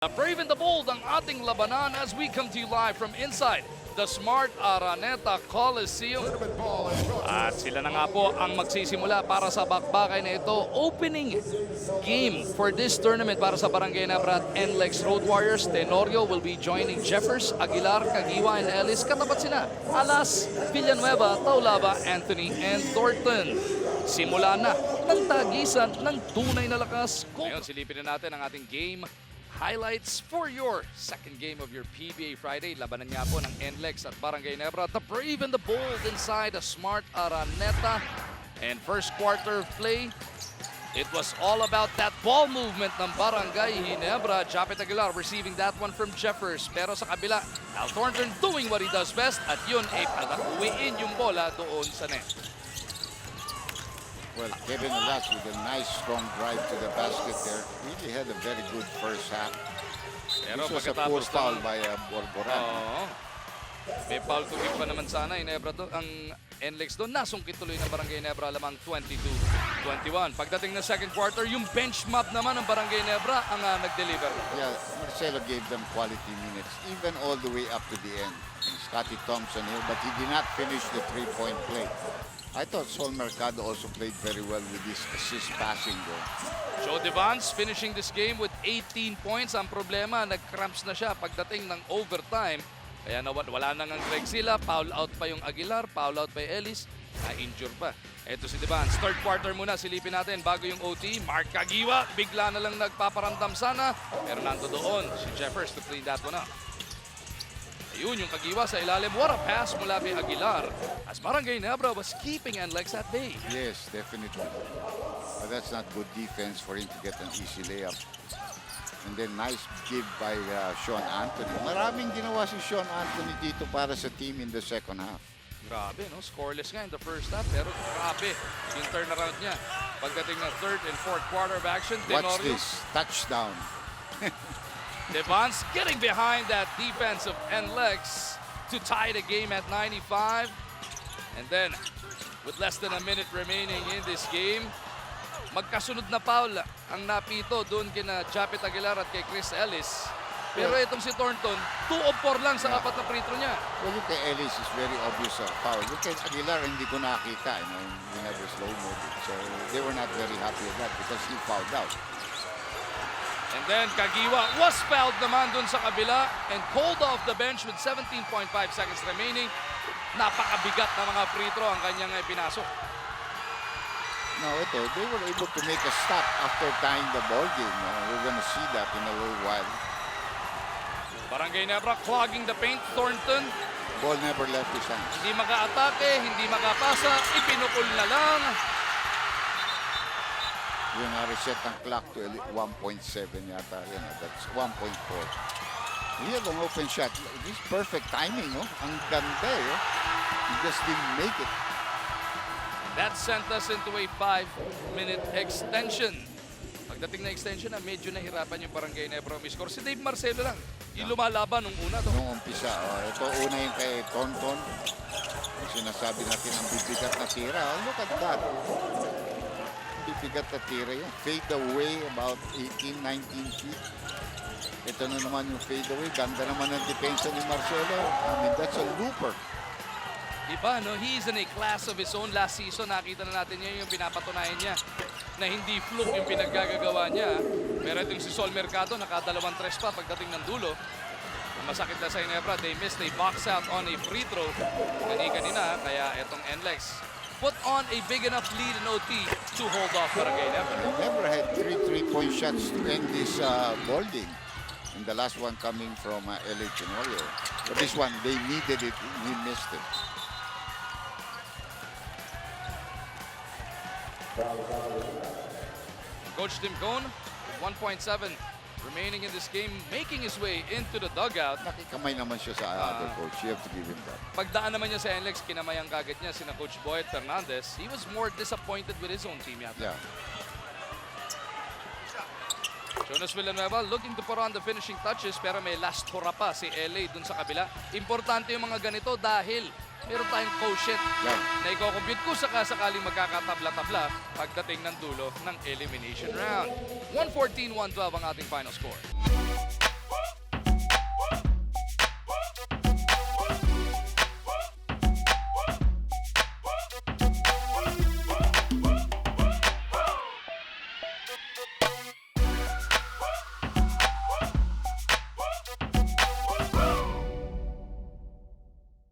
The Brave and the Bold ang ating labanan as we come to you live from inside the Smart Araneta Coliseum. At sila na nga po ang magsisimula para sa bakbakay na ito. Opening game for this tournament para sa Barangay Nebra at NLEX Road Warriors. Tenorio will be joining Jeffers, Aguilar, Caguiwa, and Ellis. Katapat sina Alas, Villanueva, Taulava, Anthony, and Thornton. Simula na ng tagisan ng tunay na lakas. Ngayon silipin na natin ang ating game highlights for your second game of your PBA Friday. Labanan nga po ng NLEX at Barangay Nebra. The Brave and the Bold inside the Smart Araneta. And first quarter play, it was all about that ball movement ng Barangay Ginebra. Japet Aguilar receiving that one from Jeffers. Pero sa kabila, Al Thornton doing what he does best. At yun ay pag-uwiin yung bola doon sa net. Well, Kevin Alas with a nice strong drive to the basket there. Really had a very good first half. Pero this was a poor foul by Borboran. Oo. May foul to give pa naman sana Nebra doon. Ang NLEX doon, nasungkit tuloy ng Barangay Nebra lamang 22-21. Pagdating ng second quarter, yung bench mob naman ng Barangay Nebra ang nag-deliver. Yeah, Marcelo gave them quality minutes, even all the way up to the end. And Scotty Thompson here, but he did not finish the three-point play. I thought Sol Mercado also played very well with his assist passing though. Joe Devance finishing this game with 18 points. Ang problema, nag-cramps na siya pagdating ng overtime. Kaya wala nang ang Greg Sila. Foul out pa yung Aguilar, foul out pa yung Ellis. Na-injure pa. Ito si Devance. Third quarter muna, silipin natin bago yung OT. Mark Caguiwa, bigla na lang nagpaparamdam sana. Pero nando doon si Jeffers to clean that one up. Ayun yung Caguiwa sa ilalim. What a pass mula kay Aguilar as Barangay Nebra was keeping NLEX at bay. Yes, definitely. But that's not good defense for him to get an easy layup. And then nice give by Sean Anthony. Maraming ginawa si Sean Anthony dito para sa team in the second half. Grabe, no? Scoreless nga in the first half, pero grabe yung turnaround niya. Pagdating ng third and fourth quarter of action, Watch Tenorio. this, touchdown. Devance getting behind that defense of NLEX to tie the game at 95. And then, with less than a minute remaining in this game, magkasunod na foul ang napito doon kina Japet Aguilar at kay Chris Ellis. Pero itong si Thornton, 2 of 4 lang sa apat na free throw niya. Well, look kay Ellis is very obvious foul. Look kay Aguilar, hindi ko nakita. We never slow-mo. So, they were not very happy with that because he fouled out. And then Caguiwa was fouled naman dun sa kabila and called off the bench with 17.5 seconds remaining. Napakabigat na mga free throw ang kanyang pinasok. No, they were able to make a stop after tying the ball game. We're going to see that in a little while. Barangay Nebra clogging the paint. Thornton. Ball never left his hands. Hindi maka-atake, hindi makapasa, ipinukul na lang. Yung reset ang clock to 1.7 yata. That's 1.4. He had an open shot. This perfect timing, no? Ang ganda, He just didn't make it. That sent us into a 5-minute extension. Pagdating na extension, medyo nahirapan yung Barangay Nebra umiscore. Si Dave Marcelo lang. Yung lumalaban nung una. Nung umpisa. Ito una yung kay Thornton. Yung sinasabi natin ang bibigat na tira. Look at that. Bibigat na tira yun. Fade away about 18-19 feet. Ito na naman yung fade away. Ganda naman ang depensa ni Marcelo. I mean, that's a looper. Diba, no? He's in a class of his own. Last season, nakita na natin niya yung pinapatunayan niya na hindi fluke yung pinaggagawa niya. Pero itong si Sol Mercado, nakadalawang tres pa pagdating ng dulo. Masakit na sa Ginebra. They missed a box out on a free throw kanina, kaya itong NLEX put on a big enough lead in OT to hold off Barangay Nebra. They never had three-point shots to end this ball game. And the last one coming from LA Tenorio. But this one, they needed it. He missed it. Coach Tim Cone, 1.7 remaining in this game, making his way into the dugout. Nakikamay naman siya sa other coach. You have to give him that. Pagdaan naman niya sa NLEX, kinamayang kagad niya sina Coach Boyd Fernandez. He was more disappointed with his own team yata. Yeah. Jonas Villanueva looking to put on the finishing touches pero may last hurrah pa si LA dun sa kabila. Importante yung mga ganito dahil meron tayong quotient na i-compute kung sakaling magkakatabla-tabla pagdating ng dulo ng elimination round. 114-112 ang ating final score.